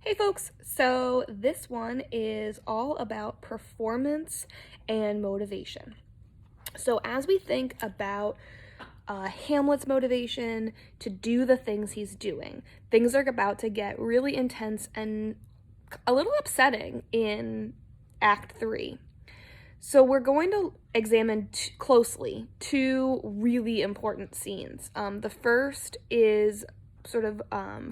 Hey folks, so this one is all about performance and motivation. So as we think about Hamlet's motivation to do the things he's doing, things are about to get really intense and a little upsetting in Act 3. So we're going to examine closely two really important scenes. The first is sort of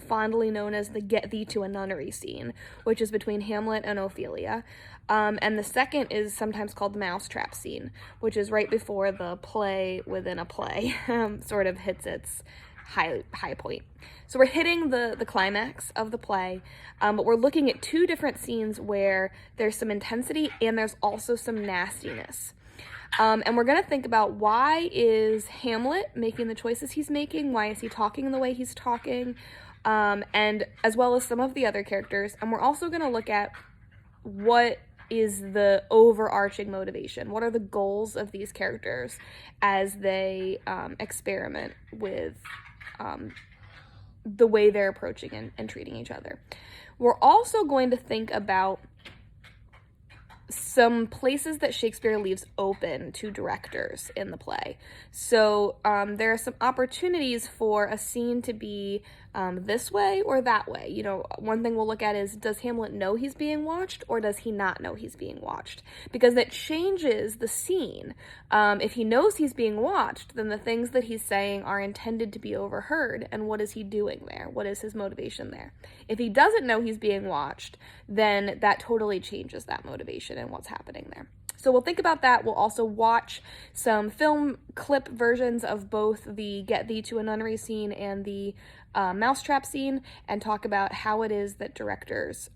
fondly known as the "Get Thee to a Nunnery" scene, which is between Hamlet and Ophelia. And the second is sometimes called the mousetrap scene, which is right before the play within a play sort of hits its high point. So we're hitting the climax of the play, but we're looking at two different scenes where there's some intensity and there's also some nastiness. And we're going to think about, why is Hamlet making the choices he's making? Why is he talking the way he's talking? And as well as some of the other characters. And we're also going to look at what is the overarching motivation. What are the goals of these characters as they experiment with the way they're approaching and treating each other. We're also going to think about some places that Shakespeare leaves open to directors in the play. So there are some opportunities for a scene to be this way or that way. You know, one thing we'll look at is, does Hamlet know he's being watched or does he not know he's being watched? Because that changes the scene. If he knows he's being watched, then the things that he's saying are intended to be overheard, and what is he doing there? What is his motivation there? If he doesn't know he's being watched, then that totally changes that motivation and what's happening there. So we'll think about that. We'll also watch some film clip versions of both the "Get Thee to a Nunnery" scene and the mousetrap scene, and talk about how it is that directors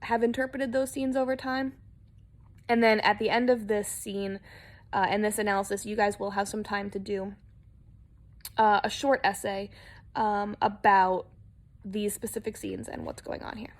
have interpreted those scenes over time. And then at the end of this scene and this analysis, you guys will have some time to do a short essay about these specific scenes and what's going on here.